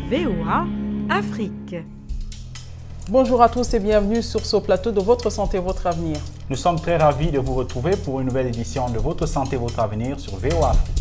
VOA Afrique. Bonjour à tous et bienvenue sur ce plateau de Votre Santé, Votre Avenir. Nous sommes très ravis de vous retrouver pour une nouvelle édition de Votre Santé, Votre Avenir sur VOA Afrique.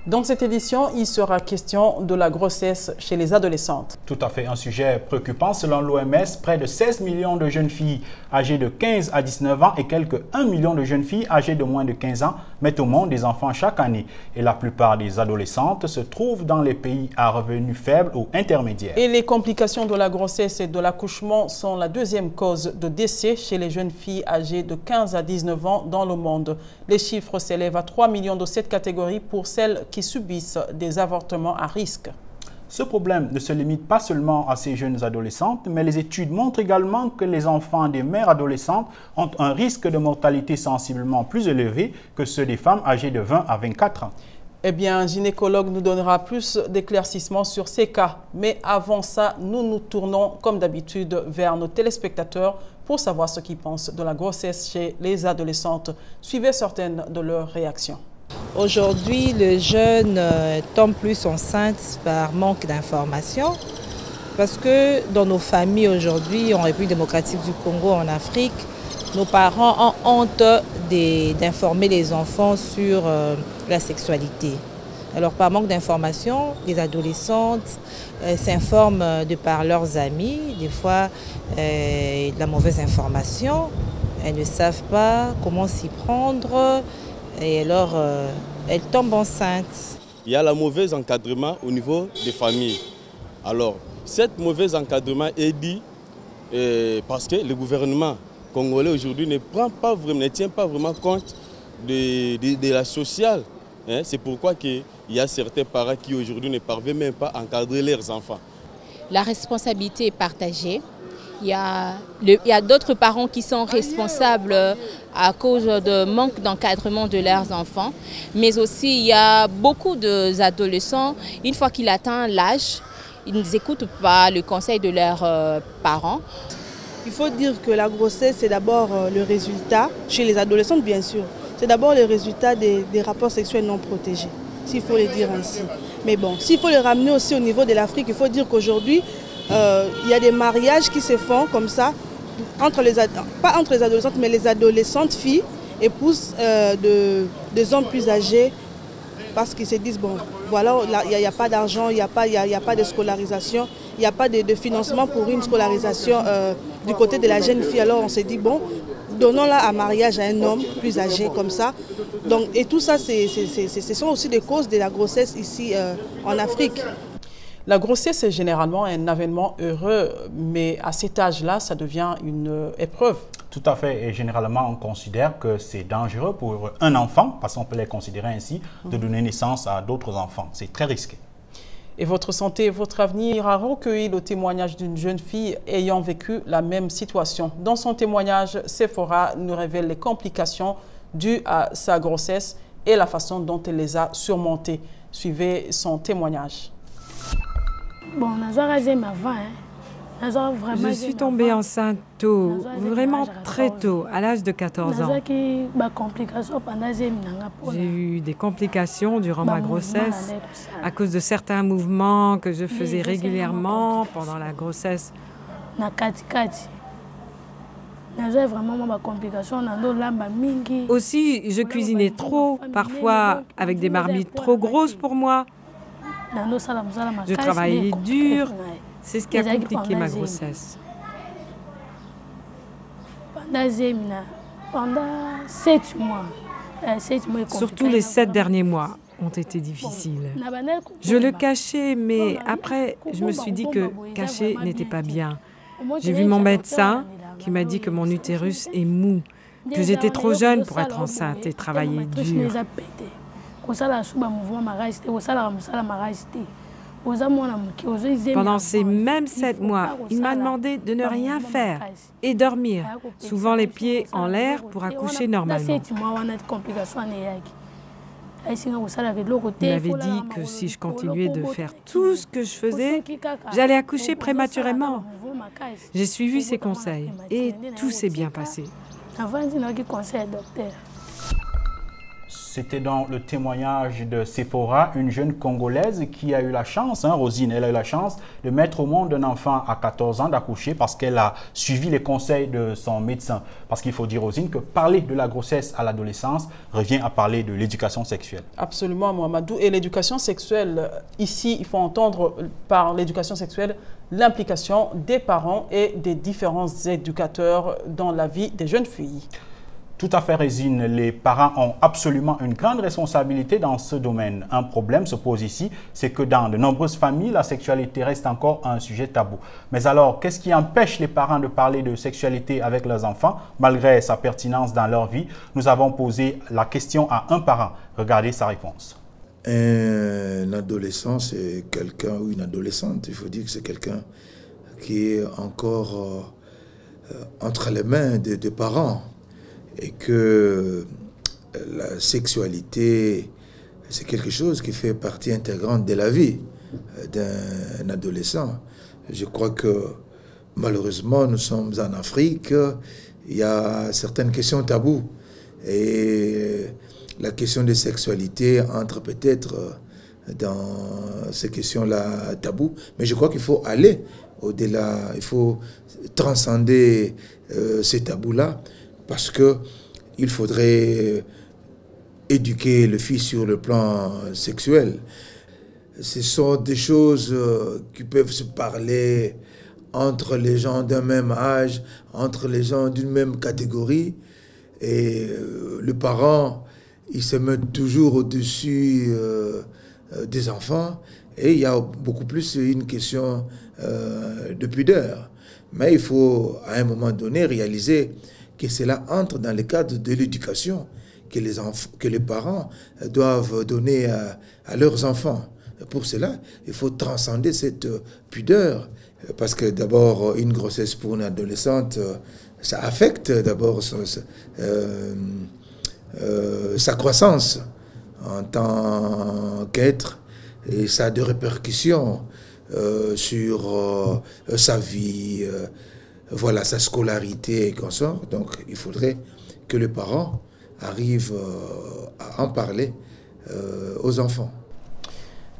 Dans cette édition, il sera question de la grossesse chez les adolescentes. Tout à fait, un sujet préoccupant. Selon l'OMS, près de 16 millions de jeunes filles âgées de 15 à 19 ans et quelques 1 million de jeunes filles âgées de moins de 15 ans mettent au monde des enfants chaque année. Et la plupart des adolescentes se trouvent dans les pays à revenus faibles ou intermédiaires. Et les complications de la grossesse et de l'accouchement sont la deuxième cause de décès chez les jeunes filles âgées de 15 à 19 ans dans le monde. Les chiffres s'élèvent à 3 millions de cette catégorie pour celles qui subissent des avortements à risque. Ce problème ne se limite pas seulement à ces jeunes adolescentes, mais les études montrent également que les enfants des mères adolescentes ont un risque de mortalité sensiblement plus élevé que ceux des femmes âgées de 20 à 24 ans. Eh bien, un gynécologue nous donnera plus d'éclaircissements sur ces cas. Mais avant ça, nous nous tournons comme d'habitude vers nos téléspectateurs pour savoir ce qu'ils pensent de la grossesse chez les adolescentes. Suivez certaines de leurs réactions. Aujourd'hui, les jeunes tombent plus enceintes par manque d'informations parce que dans nos familles aujourd'hui, en République démocratique du Congo, en Afrique, nos parents ont honte d'informer les enfants sur la sexualité. Alors par manque d'informations, les adolescentes s'informent de par leurs amis, des fois de la mauvaise information, elles ne savent pas comment s'y prendre. Et alors, elle tombe enceinte. Il y a le mauvais encadrement au niveau des familles. Alors, cet mauvais encadrement est dit parce que le gouvernement congolais aujourd'hui ne tient pas vraiment compte de la sociale. Hein? C'est pourquoi il y a certains parents qui aujourd'hui ne parviennent même pas à encadrer leurs enfants. La responsabilité est partagée. Il y a d'autres parents qui sont responsables à cause de manque d'encadrement de leurs enfants. Mais aussi, il y a beaucoup d'adolescents, une fois qu'ils atteignent l'âge, ils n'écoutent pas le conseil de leurs parents. Il faut dire que la grossesse, c'est d'abord le résultat, chez les adolescentes bien sûr, c'est d'abord le résultat des rapports sexuels non protégés, s'il faut le dire ainsi. Mais bon, s'il faut le ramener aussi au niveau de l'Afrique, il faut dire qu'aujourd'hui, il y a des mariages qui se font comme ça, pas entre les adolescentes, mais les adolescentes filles épousent des hommes plus âgés parce qu'ils se disent, bon, voilà, il n'y a pas d'argent, il n'y a pas de scolarisation, il n'y a pas de financement pour une scolarisation du côté de la jeune fille. Alors on s'est dit, bon, donnons-la à mariage à un homme plus âgé comme ça. Donc, et tout ça, ce sont aussi des causes de la grossesse ici en Afrique. La grossesse est généralement un événement heureux, mais à cet âge-là, ça devient une épreuve. Tout à fait, et généralement on considère que c'est dangereux pour un enfant, parce qu'on peut les considérer ainsi, de donner naissance à d'autres enfants. C'est très risqué. Et Votre Santé, Votre Avenir a recueilli le témoignage d'une jeune fille ayant vécu la même situation. Dans son témoignage, Sephora nous révèle les complications dues à sa grossesse et la façon dont elle les a surmontées. Suivez son témoignage. Bon, je suis tombée enceinte tôt, vraiment très tôt, à l'âge de 14 ans. J'ai eu des complications durant ma grossesse à cause de certains mouvements que je faisais régulièrement pendant la grossesse. Aussi, je cuisinais trop, parfois avec des marmites trop grosses pour moi. Je travaillais dur, c'est ce qui a compliqué ma grossesse. Pendant 7 mois, surtout les 7 derniers mois ont été difficiles. Je le cachais, mais après, je me suis dit que cacher n'était pas bien. J'ai vu mon médecin qui m'a dit que mon utérus est mou, que j'étais trop jeune pour être enceinte et travailler dur. Pendant ces mêmes 7 mois, il m'a demandé de ne rien faire et dormir, souvent les pieds en l'air pour accoucher normalement. Il m'avait dit que si je continuais de faire tout ce que je faisais, j'allais accoucher prématurément. J'ai suivi ses conseils et tout s'est bien passé. C'était dans le témoignage de Sephora, une jeune Congolaise qui a eu la chance, Rosine, elle a eu la chance de mettre au monde un enfant à 14 ans d'accoucher parce qu'elle a suivi les conseils de son médecin. Parce qu'il faut dire, Rosine, que parler de la grossesse à l'adolescence revient à parler de l'éducation sexuelle. Absolument, Mohamedou. Et l'éducation sexuelle, ici, il faut entendre par l'éducation sexuelle l'implication des parents et des différents éducateurs dans la vie des jeunes filles. Tout à fait, Résine. Les parents ont absolument une grande responsabilité dans ce domaine. Un problème se pose ici, c'est que dans de nombreuses familles, la sexualité reste encore un sujet tabou. Mais alors, qu'est-ce qui empêche les parents de parler de sexualité avec leurs enfants, malgré sa pertinence dans leur vie? Nous avons posé la question à un parent. Regardez sa réponse. Un adolescent, c'est quelqu'un, ou une adolescente, il faut dire que c'est quelqu'un qui est encore entre les mains des parents. Et que la sexualité, c'est quelque chose qui fait partie intégrante de la vie d'un adolescent. Je crois que malheureusement, nous sommes en Afrique, il y a certaines questions taboues. Et la question de sexualité entre peut-être dans ces questions-là taboues. Mais je crois qu'il faut aller au-delà, il faut transcender ces tabous-là. Parce qu'il faudrait éduquer le fils sur le plan sexuel. Ce sont des choses qui peuvent se parler entre les gens d'un même âge, entre les gens d'une même catégorie. Et le parent, il se met toujours au-dessus des enfants. Et il y a beaucoup plus une question de pudeur. Mais il faut, à un moment donné, réaliser que cela entre dans le cadre de l'éducation que les parents doivent donner à leurs enfants. Pour cela, il faut transcender cette pudeur, parce que d'abord, une grossesse pour une adolescente, ça affecte d'abord sa croissance en tant qu'être, et ça a des répercussions sur sa vie, voilà, sa scolarité et consort. Donc, il faudrait que les parents arrivent à en parler aux enfants.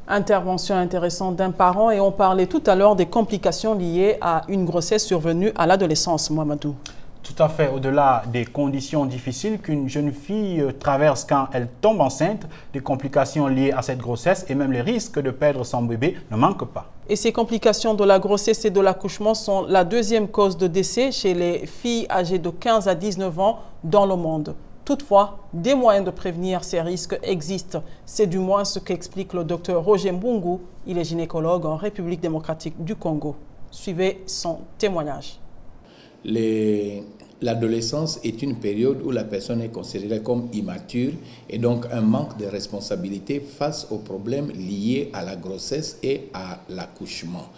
Intervention intéressante d'un parent, et on parlait tout à l'heure des complications liées à une grossesse survenue à l'adolescence, Mohamedou. Tout à fait. Au-delà des conditions difficiles qu'une jeune fille traverse quand elle tombe enceinte, des complications liées à cette grossesse et même les risques de perdre son bébé ne manquent pas. Et ces complications de la grossesse et de l'accouchement sont la deuxième cause de décès chez les filles âgées de 15 à 19 ans dans le monde. Toutefois, des moyens de prévenir ces risques existent. C'est du moins ce qu'explique le docteur Roger Mbungu. Il est gynécologue en République démocratique du Congo. Suivez son témoignage. L'adolescence est une période où la personne est considérée comme immature et donc un manque de responsabilité face aux problèmes liés à la grossesse et à l'accouchement.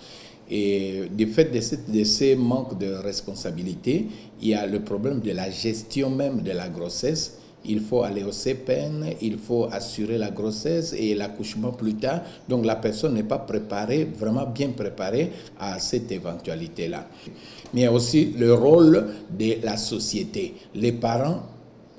Et du fait de ces manques de responsabilité, il y a le problème de la gestion même de la grossesse. Il faut aller au CPN, il faut assurer la grossesse et l'accouchement plus tard. Donc la personne n'est pas préparée, vraiment bien préparée à cette éventualité-là. Mais il y a aussi le rôle de la société. Les parents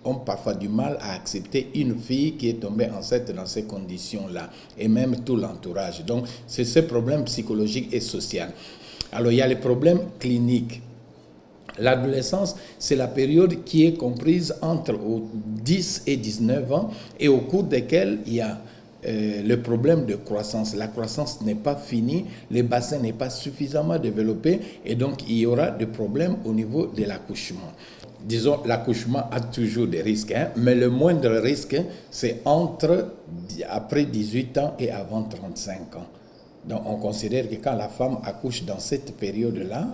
ont parfois du mal à accepter une fille qui est tombée enceinte dans ces conditions-là, et même tout l'entourage. Donc c'est ce problème psychologique et social. Alors il y a les problèmes cliniques. L'adolescence, c'est la période qui est comprise entre 10 et 19 ans et au cours desquels il y a le problème de croissance. La croissance n'est pas finie, le bassin n'est pas suffisamment développé et donc il y aura des problèmes au niveau de l'accouchement. Disons, l'accouchement a toujours des risques, mais le moindre risque, c'est après 18 ans et avant 35 ans. Donc, on considère que quand la femme accouche dans cette période-là,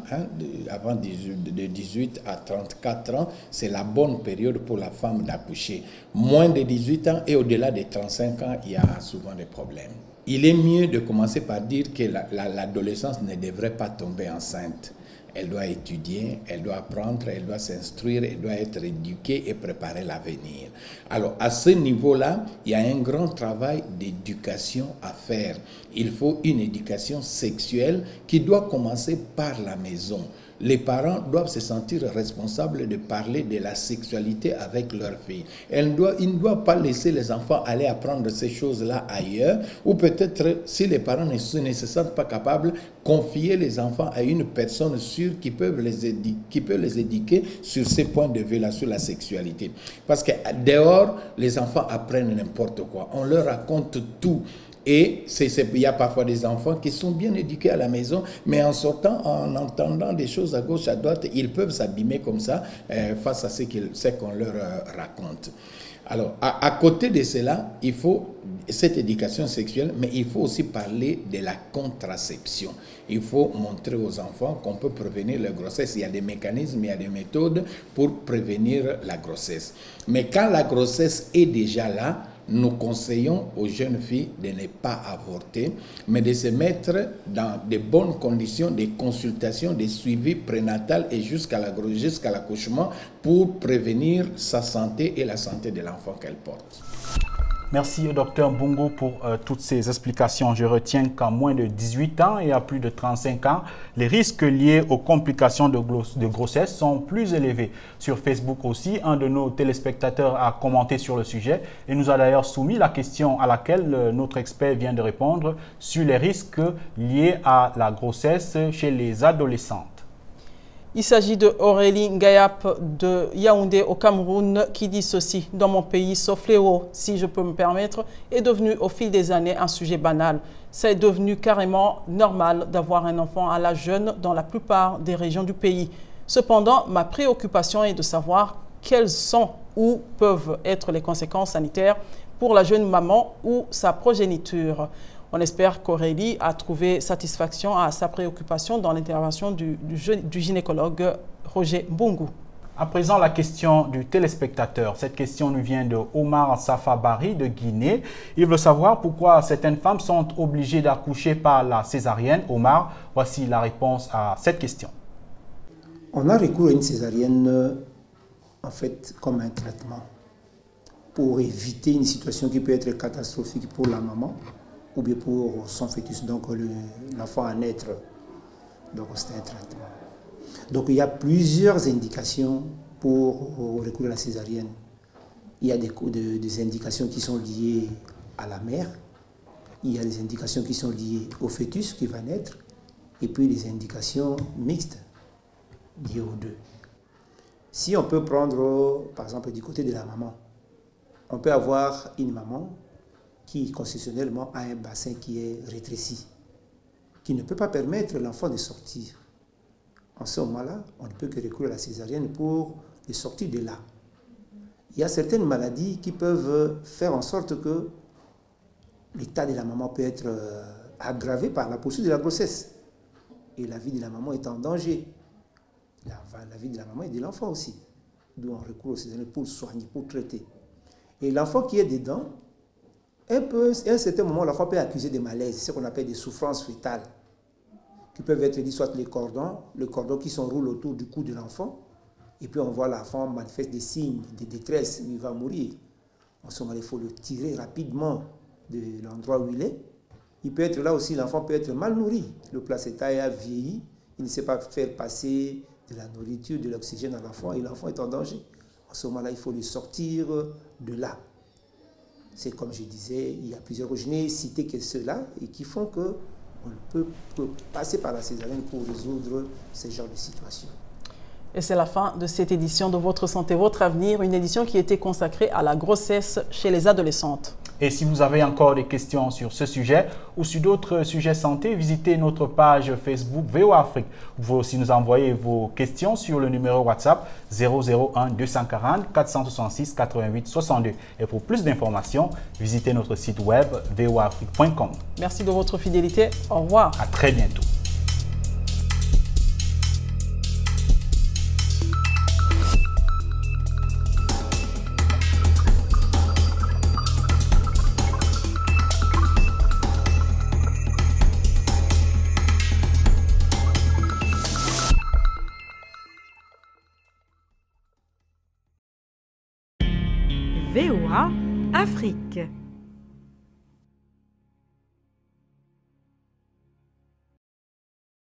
avant de 18 à 34 ans, c'est la bonne période pour la femme d'accoucher. Moins de 18 ans et au-delà de 35 ans, il y a souvent des problèmes. Il est mieux de commencer par dire que l'adolescence ne devrait pas tomber enceinte. Elle doit étudier, elle doit apprendre, elle doit s'instruire, elle doit être éduquée et préparer l'avenir. Alors, à ce niveau-là, il y a un grand travail d'éducation à faire. Il faut une éducation sexuelle qui doit commencer par la maison. Les parents doivent se sentir responsables de parler de la sexualité avec leurs filles. Ils ne doivent pas laisser les enfants aller apprendre ces choses-là ailleurs, ou peut-être, si les parents ne se sentent pas capables, confier les enfants à une personne sûre qui peut les éduquer sur ces points de vue-là, sur la sexualité. Parce que dehors, les enfants apprennent n'importe quoi. On leur raconte tout. Et il y a parfois des enfants qui sont bien éduqués à la maison, mais en sortant, en entendant des choses à gauche, à droite, ils peuvent s'abîmer comme ça face à ce qu'on leur raconte. Alors, à côté de cela, il faut cette éducation sexuelle, mais il faut aussi parler de la contraception. Il faut montrer aux enfants qu'on peut prévenir la grossesse. Il y a des mécanismes, il y a des méthodes pour prévenir la grossesse. Mais quand la grossesse est déjà là, nous conseillons aux jeunes filles de ne pas avorter, mais de se mettre dans de bonnes conditions de consultation, de suivi prénatal et jusqu'à l'accouchement pour prévenir sa santé et la santé de l'enfant qu'elle porte. Merci au docteur Mbungu pour toutes ces explications. Je retiens qu'à moins de 18 ans et à plus de 35 ans, les risques liés aux complications de grossesse sont plus élevés. Sur Facebook aussi, un de nos téléspectateurs a commenté sur le sujet et nous a d'ailleurs soumis la question à laquelle notre expert vient de répondre sur les risques liés à la grossesse chez les adolescentes. Il s'agit de Aurélie Ngayap de Yaoundé au Cameroun qui dit ceci. Dans mon pays, ce fléau, si je peux me permettre, est devenu au fil des années un sujet banal. C'est devenu carrément normal d'avoir un enfant à l'âge jeune dans la plupart des régions du pays. Cependant, ma préoccupation est de savoir quelles sont ou peuvent être les conséquences sanitaires pour la jeune maman ou sa progéniture. On espère qu'Aurélie a trouvé satisfaction à sa préoccupation dans l'intervention du gynécologue Roger Mbungu. À présent, la question du téléspectateur. Cette question nous vient de Omar Safabari de Guinée. Il veut savoir pourquoi certaines femmes sont obligées d'accoucher par la césarienne. Omar, voici la réponse à cette question. On a recours à une césarienne en fait comme un traitement pour éviter une situation qui peut être catastrophique pour la maman ou bien pour son fœtus, donc l'enfant à naître. Donc c'est un traitement. Donc il y a plusieurs indications pour recourir à la césarienne. Il y a des indications qui sont liées à la mère, il y a des indications qui sont liées au fœtus qui va naître, et puis des indications mixtes liées aux deux. Si on peut prendre, par exemple, du côté de la maman, on peut avoir une maman qui constitutionnellement a un bassin qui est rétréci, qui ne peut pas permettre à l'enfant de sortir. En ce moment-là, on ne peut que recourir à la césarienne pour le sortir de là. Il y a certaines maladies qui peuvent faire en sorte que l'état de la maman peut être aggravé par la poursuite de la grossesse. Et la vie de la maman est en danger. La vie de la maman et de l'enfant aussi. D'où on recourt aux césariennes pour soigner, pour traiter. Et l'enfant qui est dedans, à un certain moment, l'enfant peut accuser des malaises, ce qu'on appelle des souffrances fœtales, qui peuvent être soit les cordons qui s'enroulent autour du cou de l'enfant, et puis on voit l'enfant manifeste des signes de détresse, il va mourir. En ce moment, il faut le tirer rapidement de l'endroit où il est. Il peut être là aussi, l'enfant peut être mal nourri, le placenta a vieilli, il ne sait pas faire passer de la nourriture, de l'oxygène à l'enfant, et l'enfant est en danger. En ce moment-là, il faut le sortir de là. C'est comme je disais, il y a plusieurs, je n'ai cité que ceux-là et qui font qu'on peut passer par la césarienne pour résoudre ce genre de situation. Et c'est la fin de cette édition de Votre Santé, Votre Avenir, une édition qui était consacrée à la grossesse chez les adolescentes. Et si vous avez encore des questions sur ce sujet ou sur d'autres sujets santé, visitez notre page Facebook VOA Afrique. Vous pouvez aussi nous envoyer vos questions sur le numéro WhatsApp 001 240 466 88 62. Et pour plus d'informations, visitez notre site web voaafrique.com. Merci de votre fidélité. Au revoir. À très bientôt. Sephora Afrique.